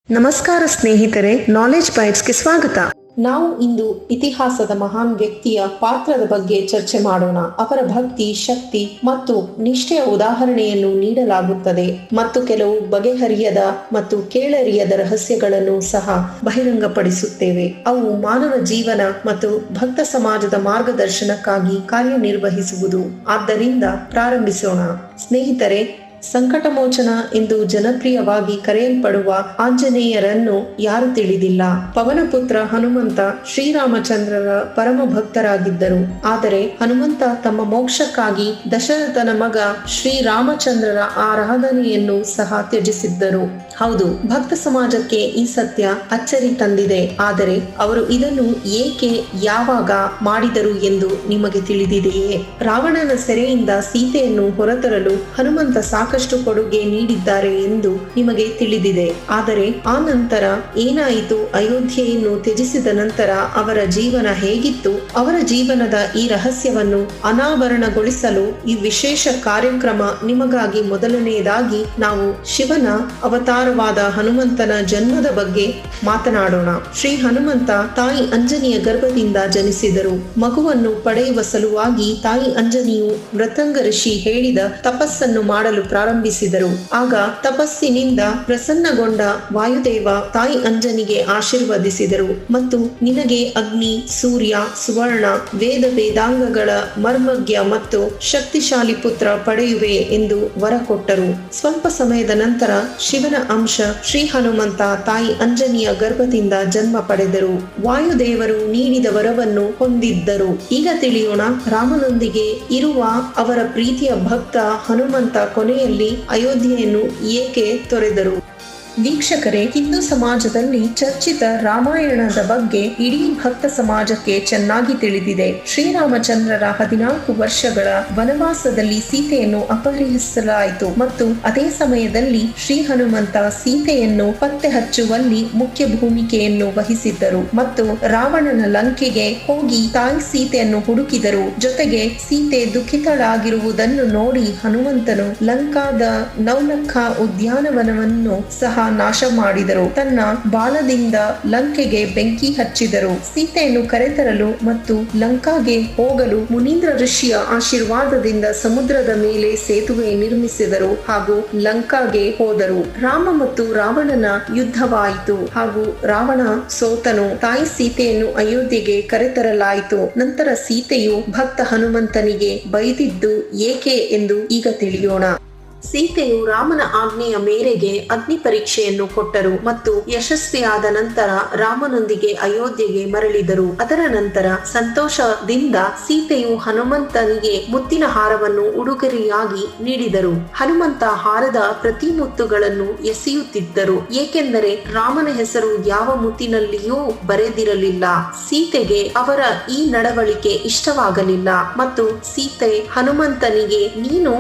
ನಮಸ್ಕಾರ ಸ್ನೇಹಿತರೆ, ನಾಲೆಜ್ ಬೈಟ್ಸ್ಗೆ ಸ್ವಾಗತ. ನಾವು ಇಂದು ಇತಿಹಾಸದ ಮಹಾನ್ ವ್ಯಕ್ತಿಯ ಪಾತ್ರದ ಬಗ್ಗೆ ಚರ್ಚೆ ಮಾಡೋಣ. ಅವರ ಭಕ್ತಿ, ಶಕ್ತಿ ಮತ್ತು ನಿಷ್ಠೆಯ ಉದಾಹರಣೆಯನ್ನು ನೀಡಲಾಗುತ್ತದೆ ಮತ್ತು ಕೆಲವು ಬಗೆಹರಿಯದ ಮತ್ತು ಕೇಳರಿಯದ ರಹಸ್ಯಗಳನ್ನು ಸಹ ಬಹಿರಂಗಪಡಿಸುತ್ತೇವೆ. ಅವು ಮಾನವ ಜೀವನ ಮತ್ತು ಭಕ್ತ ಸಮಾಜದ ಮಾರ್ಗದರ್ಶನಕ್ಕಾಗಿ ಕಾರ್ಯನಿರ್ವಹಿಸುವುದು. ಆದ್ದರಿಂದ ಪ್ರಾರಂಭಿಸೋಣ. ಸ್ನೇಹಿತರೆ, ಸಂಕಟ ಮೋಚನ ಎಂದು ಜನಪ್ರಿಯವಾಗಿ ಕರೆಯಲ್ಪಡುವ ಆಂಜನೇಯರನ್ನು ಯಾರು ತಿಳಿದಿಲ್ಲ? ಪವನಪುತ್ರ ಹನುಮಂತ ಶ್ರೀರಾಮಚಂದ್ರರ ಪರಮ ಭಕ್ತರಾಗಿದ್ದರು. ಆದರೆ ಹನುಮಂತ ತಮ್ಮ ಮೋಕ್ಷಕ್ಕಾಗಿ ದಶರಥನ ಮಗ ಶ್ರೀರಾಮಚಂದ್ರರ ಆರಾಧನೆಯನ್ನು ಸಹ ತ್ಯಜಿಸಿದ್ದರು. ಹೌದು, ಭಕ್ತ ಸಮಾಜಕ್ಕೆ ಈ ಸತ್ಯ ಅಚ್ಚರಿ ತಂದಿದೆ. ಆದರೆ ಅವರು ಇದನ್ನು ಏಕೆ, ಯಾವಾಗ ಮಾಡಿದರು ಎಂದು ನಿಮಗೆ ತಿಳಿದಿದೆಯೇ? ರಾವಣನ ಸೆರೆಯಿಂದ ಸೀತೆಯನ್ನು ಹೊರತರಲು ಹನುಮಂತ ಸಾಕಷ್ಟು ಕೊಡುಗೆ ನೀಡಿದ್ದಾರೆ ಎಂದು ನಿಮಗೆ ತಿಳಿದಿದೆ. ಆದರೆ ಆ ನಂತರ ಏನಾಯಿತು? ಅಯೋಧ್ಯೆಯನ್ನು ತ್ಯಜಿಸಿದ ನಂತರ ಅವರ ಜೀವನ ಹೇಗಿತ್ತು? ಅವರ ಜೀವನದ ಈ ರಹಸ್ಯವನ್ನು ಅನಾವರಣಗೊಳಿಸಲು ಈ ವಿಶೇಷ ಕಾರ್ಯಕ್ರಮ ನಿಮಗಾಗಿ. ಮೊದಲನೆಯದಾಗಿ ನಾವು ಶಿವನ ಅವತಾರವಾದ ಹನುಮಂತನ ಜನ್ಮದ ಬಗ್ಗೆ ಮಾತನಾಡೋಣ. ಶ್ರೀ ಹನುಮಂತ ತಾಯಿ ಅಂಜನಿಯ ಗರ್ಭದಿಂದ ಜನಿಸಿದರು. ಮಗುವನ್ನು ಪಡೆಯುವ ಸಲುವಾಗಿ ತಾಯಿ ಅಂಜನಿಯು ಮೃತಂಗ ಋಷಿ ಹೇಳಿದ ತಪಸ್ಸನ್ನು ಮಾಡಲು ಪ್ರಾರಂಭಿಸಿದರು. ಆಗ ತಪಸ್ಸಿನಿಂದ ಪ್ರಸನ್ನಗೊಂಡ ವಾಯುದೇವ ತಾಯಿ ಅಂಜನಿಗೆ ಆಶೀರ್ವದಿಸಿದರು ಮತ್ತು ನಿನಗೆ ಅಗ್ನಿ, ಸೂರ್ಯ, ಸುವರ್ಣ, ವೇದಾಂಗಗಳ ಮರ್ಮಜ್ಞ ಮತ್ತು ಶಕ್ತಿಶಾಲಿ ಪುತ್ರ ಪಡೆಯುವೆ ಎಂದು ವರ ಕೊಟ್ಟರು. ಸ್ವಲ್ಪ ಸಮಯದ ನಂತರ ಶಿವನ ಅಂಶ ಶ್ರೀ ಹನುಮಂತ ತಾಯಿ ಅಂಜನಿಯ ಗರ್ಭದಿಂದ ಜನ್ಮ ಪಡೆದರು. ವಾಯುದೇವರು ನೀಡಿದ ವರವನ್ನು ಹೊಂದಿದ್ದರು. ಈಗ ತಿಳಿಯೋಣ, ರಾಮನೊಂದಿಗೆ ಇರುವ ಅವರ ಪ್ರೀತಿಯ ಭಕ್ತ ಹನುಮಂತ ಕೊನೆಯಲ್ಲಿ ಅಯೋಧ್ಯೆಯನ್ನು ಏಕೆ ತೊರೆದರು. ವೀಕ್ಷಕರೇ, ಹಿಂದೂ ಸಮಾಜದಲ್ಲಿ ಚರ್ಚಿತ ರಾಮಾಯಣದ ಬಗ್ಗೆ ಇಡೀ ಭಕ್ತ ಸಮಾಜಕ್ಕೆ ಚೆನ್ನಾಗಿ ತಿಳಿದಿದೆ. ಶ್ರೀರಾಮಚಂದ್ರರ 14 ವರ್ಷಗಳ ವನವಾಸದಲ್ಲಿ ಸೀತೆಯನ್ನು ಅಪಹರಿಸಲಾಯಿತು ಮತ್ತು ಅದೇ ಸಮಯದಲ್ಲಿ ಶ್ರೀ ಹನುಮಂತ ಸೀತೆಯನ್ನು ಪತ್ತೆ ಹಚ್ಚುವಲ್ಲಿ ಮುಖ್ಯ ಭೂಮಿಕೆಯನ್ನು ವಹಿಸಿದ್ದರು ಮತ್ತು ರಾವಣನ ಲಂಕೆಗೆ ಹೋಗಿ ತಾಯಿ ಸೀತೆಯನ್ನು ಹುಡುಕಿದರು. ಜೊತೆಗೆ ಸೀತೆ ದುಃಖಿತಳಾಗಿರುವುದನ್ನು ನೋಡಿ ಹನುಮಂತನು ಲಂಕಾದ ನವಲಖ ಉದ್ಯಾನವನವನ್ನು ಸಹ ನಾಶ ಮಾಡಿದರು. ತನ್ನ ಬಾಲದಿಂದ ಲಂಕೆಗೆ ಬೆಂಕಿ ಹಚ್ಚಿದರು. ಸೀತೆಯನ್ನು ಕರೆತರಲು ಮತ್ತು ಲಂಕಾಗೆ ಹೋಗಲು ಮುನೀಂದ್ರ ಋಷಿಯ ಆಶೀರ್ವಾದದಿಂದ ಸಮುದ್ರದ ಮೇಲೆ ಸೇತುವೆ ನಿರ್ಮಿಸಿದರು ಹಾಗೂ ಲಂಕಾಗೆ ಹೋದರು. ರಾಮ ಮತ್ತು ರಾವಣನ ಯುದ್ಧವಾಯಿತು ಹಾಗೂ ರಾವಣ ಸೋತನು. ತಾಯಿ ಸೀತೆಯನ್ನು ಅಯೋಧ್ಯೆಗೆ ಕರೆತರಲಾಯಿತು. ನಂತರ ಸೀತೆಯು ಭಕ್ತ ಹನುಮಂತನಿಗೆ ಬೈದಿದ್ದು ಏಕೆ ಎಂದು ಈಗ ತಿಳಿಯೋಣ. ಸೀತೆಯು ರಾಮನ ಆಜ್ಞೆಯ ಮೇರೆಗೆ ಅಗ್ನಿ ಪರೀಕ್ಷೆಯನ್ನು ಕೊಟ್ಟರು ಮತ್ತು ಯಶಸ್ವಿಯಾದ ನಂತರ ರಾಮನೊಂದಿಗೆ ಅಯೋಧ್ಯೆಗೆ ಮರಳಿದರು. ಅದರ ನಂತರ ಸಂತೋಷದಿಂದ ಸೀತೆಯು ಹನುಮಂತನಿಗೆ ಮುತ್ತಿನ ಹಾರವನ್ನು ಉಡುಗೊರೆಯಾಗಿ ನೀಡಿದರು. ಹನುಮಂತ ಹಾರದ ಪ್ರತಿ ಮುತ್ತುಗಳನ್ನು ಎಸೆಯುತ್ತಿದ್ದರು, ಏಕೆಂದರೆ ರಾಮನ ಹೆಸರು ಯಾವ ಮುತ್ತಿನಲ್ಲಿಯೂ ಬರೆದಿರಲಿಲ್ಲ. ಸೀತೆಗೆ ಅವರ ಈ ನಡವಳಿಕೆ ಇಷ್ಟವಾಗಲಿಲ್ಲ ಮತ್ತು ಸೀತೆ ಹನುಮಂತನಿಗೆ ನೀನು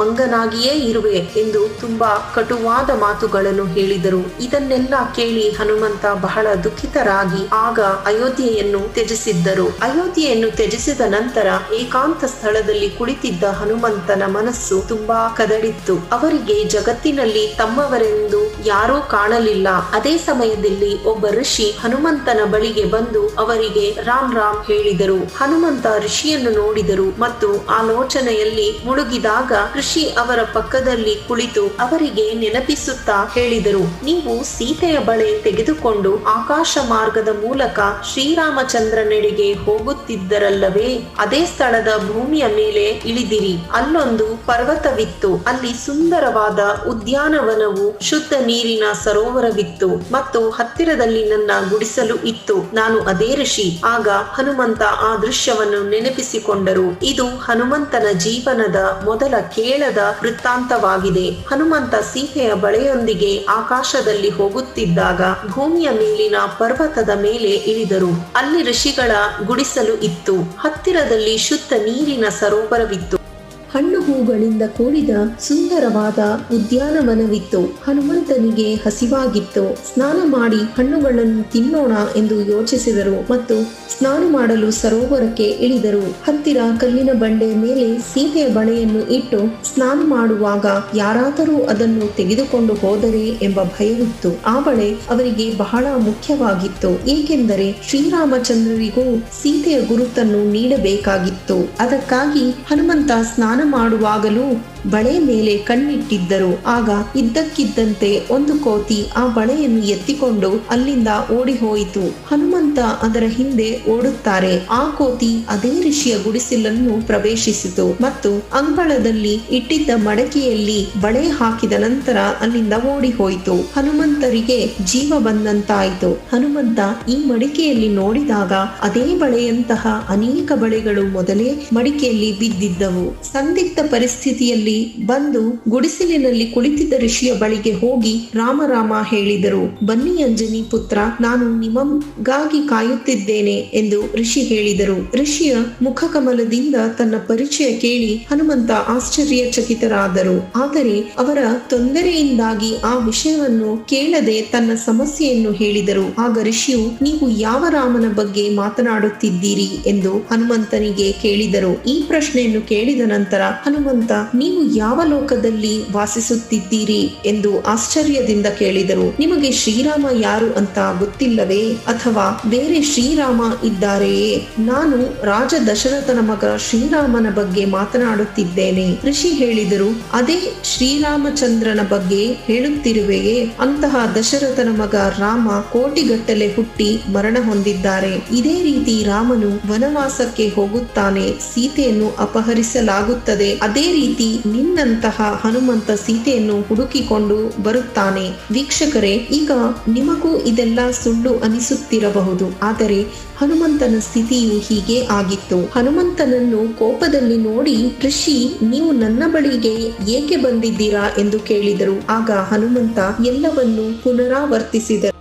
ಮಂಗನಾಗಿಯೇ ಇರುವೆ ಎಂದು ತುಂಬಾ ಕಟುವಾದ ಮಾತುಗಳನ್ನು ಹೇಳಿದರು. ಇದನ್ನೆಲ್ಲ ಕೇಳಿ ಹನುಮಂತ ಬಹಳ ದುಃಖಿತರಾಗಿ ಆಗ ಅಯೋಧ್ಯೆಯನ್ನು ತ್ಯಜಿಸಿದ್ದರು. ಅಯೋಧ್ಯೆಯನ್ನು ತ್ಯಜಿಸಿದ ನಂತರ ಏಕಾಂತ ಸ್ಥಳದಲ್ಲಿ ಕುಳಿತಿದ್ದ ಹನುಮಂತನ ಮನಸ್ಸು ತುಂಬಾ ಕದಡಿತ್ತು. ಅವರಿಗೆ ಜಗತ್ತಿನಲ್ಲಿ ತಮ್ಮವರೆಂದು ಯಾರೂ ಕಾಣಲಿಲ್ಲ. ಅದೇ ಸಮಯದಲ್ಲಿ ಒಬ್ಬ ಋಷಿ ಹನುಮಂತನ ಬಳಿಗೆ ಬಂದು ಅವರಿಗೆ ರಾಮ್ ಹೇಳಿದರು. ಹನುಮಂತ ಋಷಿಯನ್ನು ನೋಡಿದರು ಮತ್ತು ಆಲೋಚನೆಯಲ್ಲಿ ಮುಳುಗಿದಾಗ ಋಷಿ ಅವರ ಪಕ್ಕದಲ್ಲಿ ಕುಳಿತು ಅವರಿಗೆ ನೆನಪಿಸುತ್ತಾ ಹೇಳಿದರು, ನೀವು ಸೀತೆಯ ಬಳೆ ತೆಗೆದುಕೊಂಡು ಆಕಾಶ ಮಾರ್ಗದ ಮೂಲಕ ಶ್ರೀರಾಮಚಂದ್ರನೆಡೆಗೆ ಹೋಗುತ್ತಿದ್ದರಲ್ಲವೇ? ಅದೇ ಸ್ಥಳದ ಭೂಮಿಯ ಮೇಲೆ ಇಳಿದಿರಿ. ಅಲ್ಲೊಂದು ಪರ್ವತವಿತ್ತು. ಅಲ್ಲಿ ಸುಂದರವಾದ ಉದ್ಯಾನವನವು, ಶುದ್ಧ ನೀರಿನ ಸರೋವರವಿತ್ತು ಮತ್ತು ಹತ್ತಿರದಲ್ಲಿ ನನ್ನ ಗುಡಿಸಲು ಇತ್ತು. ನಾನು ಅದೇ ಋಷಿ. ಆಗ ಹನುಮಂತ ಆ ದೃಶ್ಯವನ್ನು ನೆನಪಿಸಿಕೊಂಡರು. ಇದು ಹನುಮಂತನ ಜೀವನದ ಮೊದಲ ಕೇಳದ ವೃತ್ತಾಂತವಾಗಿದೆ. ಹನುಮಂತ ಸೀತೆಯ ಬಳೆಯೊಂದಿಗೆ ಆಕಾಶದಲ್ಲಿ ಹೋಗುತ್ತಿದ್ದಾಗ ಭೂಮಿಯ ಮೇಲಿನ ಪರ್ವತದ ಮೇಲೆ ಇಳಿದರು. ಅಲ್ಲಿ ಋಷಿಗಳ ಗುಡಿಸಲು ಇತ್ತು. ಹತ್ತಿರದಲ್ಲಿ ಶುದ್ಧ ನೀರಿನ ಸರೋವರವಿತ್ತು. ಹಣ್ಣು ಹೂಗಳಿಂದ ಕೂಡಿದ ಸುಂದರವಾದ ಉದ್ಯಾನವನವಿತ್ತು. ಹನುಮಂತನಿಗೆ ಹಸಿವಾಗಿತ್ತು. ಸ್ನಾನ ಮಾಡಿ ಹಣ್ಣುಗಳನ್ನು ತಿನ್ನೋಣ ಎಂದು ಯೋಚಿಸಿದರು ಮತ್ತು ಸ್ನಾನ ಮಾಡಲು ಸರೋವರಕ್ಕೆ ಇಳಿದರು. ಹತ್ತಿರ ಕಲ್ಲಿನ ಬಂಡೆಯ ಮೇಲೆ ಸೀತೆಯ ಬಳೆಯನ್ನು ಇಟ್ಟು ಸ್ನಾನ ಮಾಡುವಾಗ ಯಾರಾದರೂ ಅದನ್ನು ತೆಗೆದುಕೊಂಡು ಹೋದರೆ ಎಂಬ ಭಯವಿತ್ತು. ಆ ಬಳೆ ಅವರಿಗೆ ಬಹಳ ಮುಖ್ಯವಾಗಿತ್ತು, ಏಕೆಂದರೆ ಶ್ರೀರಾಮಚಂದ್ರರಿಗೂ ಸೀತೆಯ ಗುರುತನ್ನು ನೀಡಬೇಕಾಗಿತ್ತು. ಅದಕ್ಕಾಗಿ ಹನುಮಂತ ಸ್ನಾನ ಮಾಡುವಾಗಲೂ ಬಳೆ ಮೇಲೆ ಕಣ್ಣಿಟ್ಟಿದ್ದರು. ಆಗ ಇದ್ದಕ್ಕಿದ್ದಂತೆ ಒಂದು ಕೋತಿ ಆ ಬಳೆಯನ್ನು ಎತ್ತಿಕೊಂಡು ಅಲ್ಲಿಂದ ಓಡಿ ಹೋಯಿತು. ಹನುಮಂತ ಅದರ ಹಿಂದೆ ಓಡುತ್ತಾರೆ. ಆ ಕೋತಿ ಅದೇ ಋಷಿಯ ಗುಡಿಸಲನ್ನು ಪ್ರವೇಶಿಸಿತು ಮತ್ತು ಅಂಗಳದಲ್ಲಿ ಇಟ್ಟಿದ್ದ ಮಡಕೆಯಲ್ಲಿ ಬಳೆ ಹಾಕಿದ ನಂತರ ಅಲ್ಲಿಂದ ಓಡಿ ಹೋಯಿತು. ಹನುಮಂತರಿಗೆ ಜೀವ ಬಂದಂತಾಯಿತು. ಹನುಮಂತ ಈ ಮಡಿಕೆಯಲ್ಲಿ ನೋಡಿದಾಗ ಅದೇ ಬಳೆಯಂತಹ ಅನೇಕ ಬಳೆಗಳು ಮೊದಲೇ ಮಡಿಕೆಯಲ್ಲಿ ಬಿದ್ದಿದ್ದವು. ಸಂದಿಗ್ಧ ಪರಿಸ್ಥಿತಿಯಲ್ಲಿ ಬಂದು ಗುಡಿಸಲಿನಲ್ಲಿ ಕುಳಿತಿದ್ದ ಋಷಿಯ ಬಳಿಗೆ ಹೋಗಿ ರಾಮ ರಾಮ ಹೇಳಿದರು. ಬನ್ನಿ ಅಂಜನಿ ಪುತ್ರ, ನಾನು ನಿಮಗಾಗಿ ಕಾಯುತ್ತಿದ್ದೇನೆ ಎಂದು ಋಷಿ ಹೇಳಿದರು. ಋಷಿಯ ಮುಖಕಮಲದಿಂದ ತನ್ನ ಪರಿಚಯ ಕೇಳಿ ಹನುಮಂತ ಆಶ್ಚರ್ಯಚಕಿತರಾದರು. ಆದರೆ ಅವರ ತೊಂದರೆಯಿಂದಾಗಿ ಆ ವಿಷಯವನ್ನು ಕೇಳದೆ ತನ್ನ ಸಮಸ್ಯೆಯನ್ನು ಹೇಳಿದರು. ಆಗ ಋಷಿಯು, ನೀವು ಯಾವ ರಾಮನ ಬಗ್ಗೆ ಮಾತನಾಡುತ್ತಿದ್ದೀರಿ ಎಂದು ಹನುಮಂತನಿಗೆ ಕೇಳಿದರು. ಈ ಪ್ರಶ್ನೆಯನ್ನು ಕೇಳಿದ ನಂತರ ಹನುಮಂತ, ನೀವು ಯಾವ ಲೋಕದಲ್ಲಿ ವಾಸಿಸುತ್ತಿದ್ದೀರಿ ಎಂದು ಆಶ್ಚರ್ಯದಿಂದ ಕೇಳಿದರು. ನಿಮಗೆ ಶ್ರೀರಾಮ ಯಾರು ಅಂತ ಗೊತ್ತಿಲ್ಲವೇ? ಅಥವಾ ಬೇರೆ ಶ್ರೀರಾಮ ಇದ್ದಾರೆಯೇ? ನಾನು ರಾಜ ದಶರಥನ ಮಗ ಶ್ರೀರಾಮನ ಬಗ್ಗೆ ಮಾತನಾಡುತ್ತಿದ್ದೇನೆ. ಋಷಿ ಹೇಳಿದರು, ಅದೇ ಶ್ರೀರಾಮಚಂದ್ರನ ಬಗ್ಗೆ ಹೇಳುತ್ತಿರುವೆಯೇ? ಅಂತಹ ದಶರಥನ ಮಗ ರಾಮ ಕೋಟಿಗಟ್ಟಲೆ ಹುಟ್ಟಿ ಮರಣ ಹೊಂದಿದ್ದಾರೆ. ಇದೇ ರೀತಿ ರಾಮನು ವನವಾಸಕ್ಕೆ ಹೋಗುತ್ತಾನೆ, ಸೀತೆಯನ್ನು ಅಪಹರಿಸಲಾಗುತ್ತದೆ. ಅದೇ ರೀತಿ ನಿನ್ನಂತಹ ಹನುಮಂತ ಸೀತೆಯನ್ನು ಹುಡುಕಿಕೊಂಡು ಬರುತ್ತಾನೆ. ವೀಕ್ಷಕರೇ, ಈಗ ನಿಮಗೂ ಇದೆಲ್ಲ ಸುಳ್ಳು ಅನಿಸುತ್ತಿರಬಹುದು, ಆದರೆ ಹನುಮಂತನ ಸ್ಥಿತಿಯು ಹೀಗೆ ಆಗಿತ್ತು. ಹನುಮಂತನನ್ನು ಕೋಪದಲ್ಲಿ ನೋಡಿ ಋಷಿ, ನೀವು ನನ್ನ ಬಳಿಗೆ ಏಕೆ ಬಂದಿದ್ದೀರಾ ಎಂದು ಕೇಳಿದರು. ಆಗ ಹನುಮಂತ ಎಲ್ಲವನ್ನೂ ಪುನರಾವರ್ತಿಸಿದರು.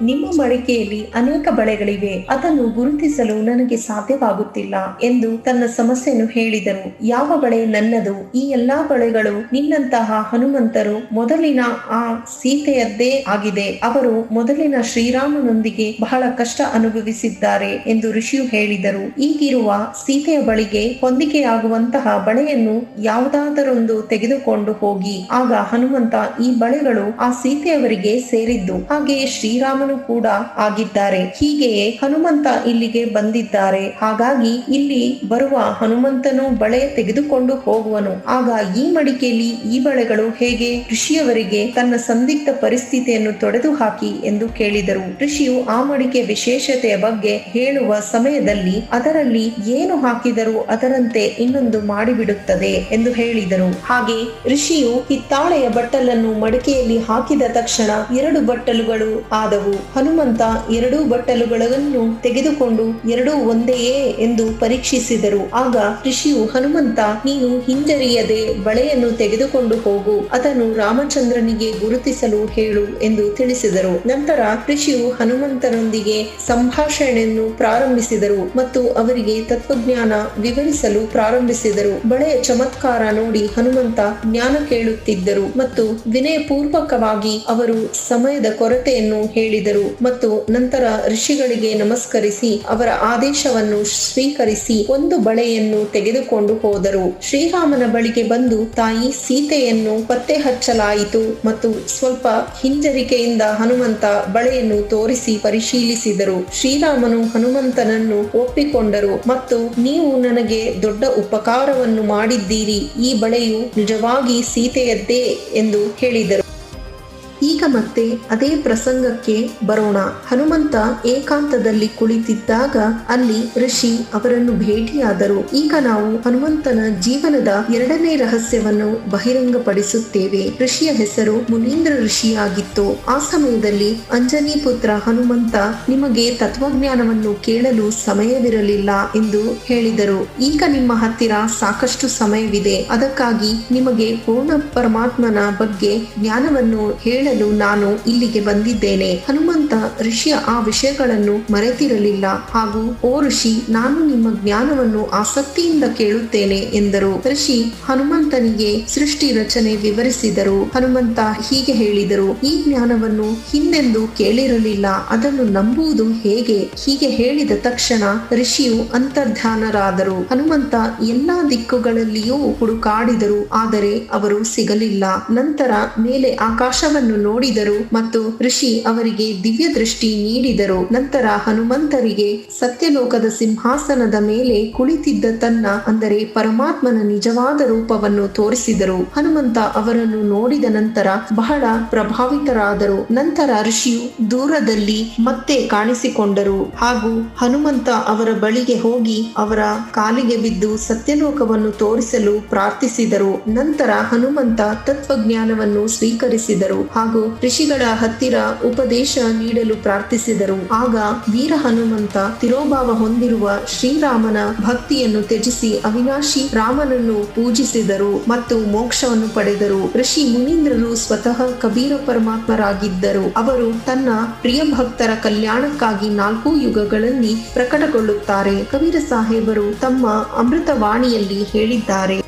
ನಿಮ್ಮ ಮಡಿಕೆಯಲ್ಲಿ ಅನೇಕ ಬಳೆಗಳಿವೆ, ಅದನ್ನು ಗುರುತಿಸಲು ನನಗೆ ಸಾಧ್ಯವಾಗುತ್ತಿಲ್ಲ ಎಂದು ತನ್ನ ಸಮಸ್ಯೆಯನ್ನು ಹೇಳಿದರು. ಯಾವ ಬಳೆ ನನ್ನದು? ಈ ಎಲ್ಲಾ ಬಳೆಗಳು ನಿನ್ನಂತಹ ಹನುಮಂತರು ಮೊದಲಿನ ಆ ಸೀತೆಯದ್ದೇ ಆಗಿದೆ. ಅವರು ಮೊದಲಿನ ಶ್ರೀರಾಮನೊಂದಿಗೆ ಬಹಳ ಕಷ್ಟ ಅನುಭವಿಸಿದ್ದಾರೆ ಎಂದು ಋಷಿಯು ಹೇಳಿದರು. ಈಗಿರುವ ಸೀತೆಯ ಬಳಿಗೆ ಹೊಂದಿಕೆಯಾಗುವಂತಹ ಬಳೆಯನ್ನು ಯಾವುದಾದರೊಂದು ತೆಗೆದುಕೊಂಡು ಹೋಗಿ. ಆಗ ಹನುಮಂತ, ಈ ಬಳೆಗಳು ಆ ಸೀತೆಯವರಿಗೆ ಸೇರಿದ್ದು, ಹಾಗೆಯೇ ಶ್ರೀರಾಮ ಕೂಡ ಆಗಿದ್ದಾರೆ. ಹೀಗೆಯೇ ಹನುಮಂತ ಇಲ್ಲಿಗೆ ಬಂದಿದ್ದಾರೆ. ಹಾಗಾಗಿ ಇಲ್ಲಿ ಬರುವ ಹನುಮಂತನು ಬಳೆ ತೆಗೆದುಕೊಂಡು ಹೋಗುವನು. ಆಗ ಈ ಮಡಿಕೆಯಲ್ಲಿ ಈ ಬಳೆಗಳು ಹೇಗೆ? ಋಷಿಯವರಿಗೆ ತನ್ನ ಸಂದಿಗ್ಧ ಪರಿಸ್ಥಿತಿಯನ್ನು ತೊಡೆದು ಹಾಕಿ ಎಂದು ಕೇಳಿದರು. ಋಷಿಯು ಆ ಮಡಿಕೆ ವಿಶೇಷತೆಯ ಬಗ್ಗೆ ಹೇಳುವ ಸಮಯದಲ್ಲಿ ಅದರಲ್ಲಿ ಏನು ಹಾಕಿದರೂ ಅದರಂತೆ ಇನ್ನೊಂದು ಮಾಡಿಬಿಡುತ್ತದೆ ಎಂದು ಹೇಳಿದರು. ಹಾಗೆ ಋಷಿಯು ಹಿತ್ತಾಳೆಯ ಬಟ್ಟಲನ್ನು ಮಡಿಕೆಯಲ್ಲಿ ಹಾಕಿದ ತಕ್ಷಣ 2 ಬಟ್ಟಲುಗಳು ಆದವು. ಹನುಮಂತ 2 ಬಟ್ಟಲುಗಳನ್ನು ತೆಗೆದುಕೊಂಡು ಎರಡೂ ಒಂದೆಯೇ ಎಂದು ಪರೀಕ್ಷಿಸಿದರು. ಆಗ ಋಷಿಯು, ಹನುಮಂತ, ನೀನು ಹಿಂಜರಿಯದೆ ಬಳೆಯನ್ನು ತೆಗೆದುಕೊಂಡು ಹೋಗು, ಅದನ್ನು ರಾಮಚಂದ್ರನಿಗೆ ಗುರುತಿಸಲು ಹೇಳು ಎಂದು ತಿಳಿಸಿದರು. ನಂತರ ಋಷಿಯು ಹನುಮಂತನೊಂದಿಗೆ ಸಂಭಾಷಣೆಯನ್ನು ಪ್ರಾರಂಭಿಸಿದರು ಮತ್ತು ಅವರಿಗೆ ತತ್ವಜ್ಞಾನ ವಿವರಿಸಲು ಪ್ರಾರಂಭಿಸಿದರು. ಬಳೆಯ ಚಮತ್ಕಾರ ನೋಡಿ ಹನುಮಂತ ಜ್ಞಾನ ಕೇಳುತ್ತಿದ್ದರು ಮತ್ತು ವಿನಯಪೂರ್ವಕವಾಗಿ ಅವರು ಸಮಯದ ಕೊರತೆಯನ್ನು ಹೇಳಿದರು ಮತ್ತು ನಂತರ ಋಷಿಗಳಿಗೆ ನಮಸ್ಕರಿಸಿ ಅವರ ಆದೇಶವನ್ನು ಸ್ವೀಕರಿಸಿ ಒಂದು ಬಳೆಯನ್ನು ತೆಗೆದುಕೊಂಡು ಹೋದರು. ಶ್ರೀರಾಮನ ಬಳಿಗೆ ಬಂದು ತಾಯಿ ಸೀತೆಯನ್ನು ಪತ್ತೆ ಹಚ್ಚಲಾಯಿತು ಮತ್ತು ಸ್ವಲ್ಪ ಹಿಂಜರಿಕೆಯಿಂದ ಹನುಮಂತ ಬಳೆಯನ್ನು ತೋರಿಸಿ ಪರಿಶೀಲಿಸಿದರು. ಶ್ರೀರಾಮನು ಹನುಮಂತನನ್ನು ಒಪ್ಪಿಕೊಂಡರು ಮತ್ತು ನೀವು ನನಗೆ ದೊಡ್ಡ ಉಪಕಾರವನ್ನು ಮಾಡಿದ್ದೀರಿ, ಈ ಬಳೆಯು ನಿಜವಾಗಿ ಸೀತೆಯದ್ದೇ ಎಂದು ಹೇಳಿದರು. ಈಗ ಮತ್ತೆ ಅದೇ ಪ್ರಸಂಗಕ್ಕೆ ಬರೋಣ. ಹನುಮಂತ ಏಕಾಂತದಲ್ಲಿ ಕುಳಿತಿದ್ದಾಗ ಅಲ್ಲಿ ಋಷಿ ಅವರನ್ನು ಭೇಟಿಯಾದರು. ಈಗ ನಾವು ಹನುಮಂತನ ಜೀವನದ 2ನೇ ರಹಸ್ಯವನ್ನು ಬಹಿರಂಗಪಡಿಸುತ್ತೇವೆ. ಋಷಿಯ ಹೆಸರು ಮುನೀಂದ್ರ ಋಷಿಯಾಗಿತ್ತು. ಆ ಸಮಯದಲ್ಲಿ ಅಂಜನಿ ಪುತ್ರ ಹನುಮಂತ, ನಿಮಗೆ ತತ್ವಜ್ಞಾನವನ್ನು ಕೇಳಲು ಸಮಯವಿರಲಿಲ್ಲ ಎಂದು ಹೇಳಿದರು. ಈಗ ನಿಮ್ಮ ಹತ್ತಿರ ಸಾಕಷ್ಟು ಸಮಯವಿದೆ. ಅದಕ್ಕಾಗಿ ನಿಮಗೆ ಪೂರ್ಣ ಪರಮಾತ್ಮನ ಬಗ್ಗೆ ಜ್ಞಾನವನ್ನು ಹೇಳ ಹೇಳಲು ನಾನು ಇಲ್ಲಿಗೆ ಬಂದಿದ್ದೇನೆ. ಹನುಮಂತ ಋಷಿಯ ಆ ವಿಷಯಗಳನ್ನು ಮರೆತಿರಲಿಲ್ಲ ಹಾಗೂ ಓ ಋಷಿ, ನಾನು ನಿಮ್ಮ ಜ್ಞಾನವನ್ನು ಆಸಕ್ತಿಯಿಂದ ಕೇಳುತ್ತೇನೆ ಎಂದರು. ಋಷಿ ಹನುಮಂತನಿಗೆ ಸೃಷ್ಟಿ ರಚನೆ ವಿವರಿಸಿದರು. ಹನುಮಂತ ಹೀಗೆ ಹೇಳಿದರು, ಈ ಜ್ಞಾನವನ್ನು ಹಿಂದೆಂದೂ ಕೇಳಿರಲಿಲ್ಲ, ಅದನ್ನು ನಂಬುವುದು ಹೇಗೆ? ಹೀಗೆ ಹೇಳಿದ ತಕ್ಷಣ ಋಷಿಯು ಅಂತರ್ಧಾನರಾದರು. ಹನುಮಂತ ಎಲ್ಲಾ ದಿಕ್ಕುಗಳಲ್ಲಿಯೂ ಹುಡುಕಾಡಿದರು, ಆದರೆ ಅವರು ಸಿಗಲಿಲ್ಲ. ನಂತರ ಮೇಲೆ ಆಕಾಶವನ್ನು ನೋಡಿದರು ಮತ್ತು ಋಷಿ ಅವರಿಗೆ ದಿವ್ಯ ದೃಷ್ಟಿ ನೀಡಿದರು. ನಂತರ ಹನುಮಂತರಿಗೆ ಸತ್ಯಲೋಕದ ಸಿಂಹಾಸನದ ಮೇಲೆ ಕುಳಿತಿದ್ದ ತನ್ನ ಅಂದರೆ ಪರಮಾತ್ಮನ ನಿಜವಾದ ರೂಪವನ್ನು ತೋರಿಸಿದರು. ಹನುಮಂತ ಅವರನ್ನು ನೋಡಿದ ನಂತರ ಬಹಳ ಪ್ರಭಾವಿತರಾದರು. ನಂತರ ಋಷಿಯು ದೂರದಲ್ಲಿ ಮತ್ತೆ ಕಾಣಿಸಿಕೊಂಡರು ಹಾಗೂ ಹನುಮಂತ ಅವರ ಬಳಿಗೆ ಹೋಗಿ ಅವರ ಕಾಲಿಗೆ ಬಿದ್ದು ಸತ್ಯಲೋಕವನ್ನು ತೋರಿಸಲು ಪ್ರಾರ್ಥಿಸಿದರು. ನಂತರ ಹನುಮಂತ ತತ್ವಜ್ಞಾನವನ್ನು ಸ್ವೀಕರಿಸಿದರು ಹಾಗೂ ಋಷಿಗಳ ಹತ್ತಿರ ಉಪದೇಶ ನೀಡಲು ಪ್ರಾರ್ಥಿಸಿದರು. ಆಗ ವೀರ ಹನುಮಂತ ತಿರೋಭಾವ ಹೊಂದಿರುವ ಶ್ರೀರಾಮನ ಭಕ್ತಿಯನ್ನು ತ್ಯಜಿಸಿ ಅವಿನಾಶಿ ರಾಮನನ್ನು ಪೂಜಿಸಿದರು ಮತ್ತು ಮೋಕ್ಷವನ್ನು ಪಡೆದರು. ಋಷಿ ಮುನೀಂದ್ರರು ಸ್ವತಃ ಕಬೀರ ಪರಮಾತ್ಮರಾಗಿದ್ದರು. ಅವರು ತನ್ನ ಪ್ರಿಯ ಭಕ್ತರ ಕಲ್ಯಾಣಕ್ಕಾಗಿ 4 ಯುಗಗಳಲ್ಲಿ ಪ್ರಕಟಗೊಳ್ಳುತ್ತಾರೆ. ಕಬೀರ ಸಾಹೇಬರು ತಮ್ಮ ಅಮೃತವಾಣಿಯಲ್ಲಿ ಹೇಳಿದ್ದಾರೆ,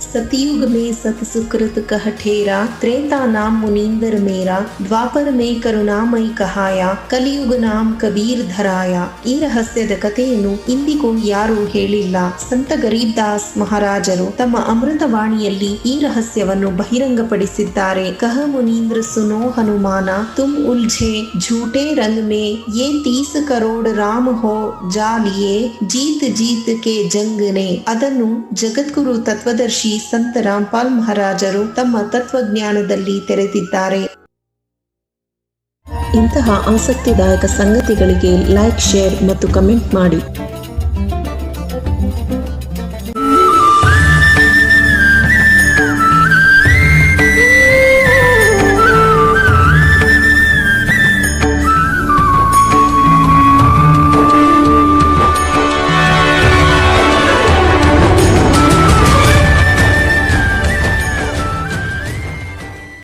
सतयुग में सत सुकृत कह ठेरा, त्रेता नाम मुनींदर मेरा, ದ್ವಾಪರ ಮೇ ಕರುಣಾಮಯಿ ಕಹಾಯ, ಕಲಿಯುಗ ನಾಮ್ ಕಬೀರ್ ಧರಾಯ. ಈ ರಹಸ್ಯದ ಕಥೆಯನ್ನು ಇಂದಿಗೂ ಯಾರೂ ಹೇಳಿಲ್ಲ. ಸಂತ ಗರೀಬ್ ದಾಸ್ ಮಹಾರಾಜರು ತಮ್ಮ ಅಮೃತವಾಣಿಯಲ್ಲಿ ಈ ರಹಸ್ಯವನ್ನು ಬಹಿರಂಗಪಡಿಸಿದ್ದಾರೆ. ಕಹ ಮುನೀಂದ್ರ ಸುನೋ ಹನುಮಾನ, ತುಮ್ ಉಲ್झे झूठे रंग में, ये 30 करोड़ राम हो जालिಯೇ, ಜೀತ್ ಜೀತ್ ಕೆ ಜಂಗ್ ನೆ. ಅದನ್ನು ಜಗದ್ಗುರು ತತ್ವದರ್ಶಿ ಸಂತ ರಾಮ್ಪಾಲ್ ಮಹಾರಾಜರು ತಮ್ಮ ತತ್ವಜ್ಞಾನದಲ್ಲಿ ತೆರೆದಿದ್ದಾರೆ. ಇಂತಹ ಆಸಕ್ತಿದಾಯಕ ಸಂಗತಿಗಳಿಗೆ ಲೈಕ್, ಶೇರ್ ಮತ್ತು ಕಮೆಂಟ್ ಮಾಡಿ.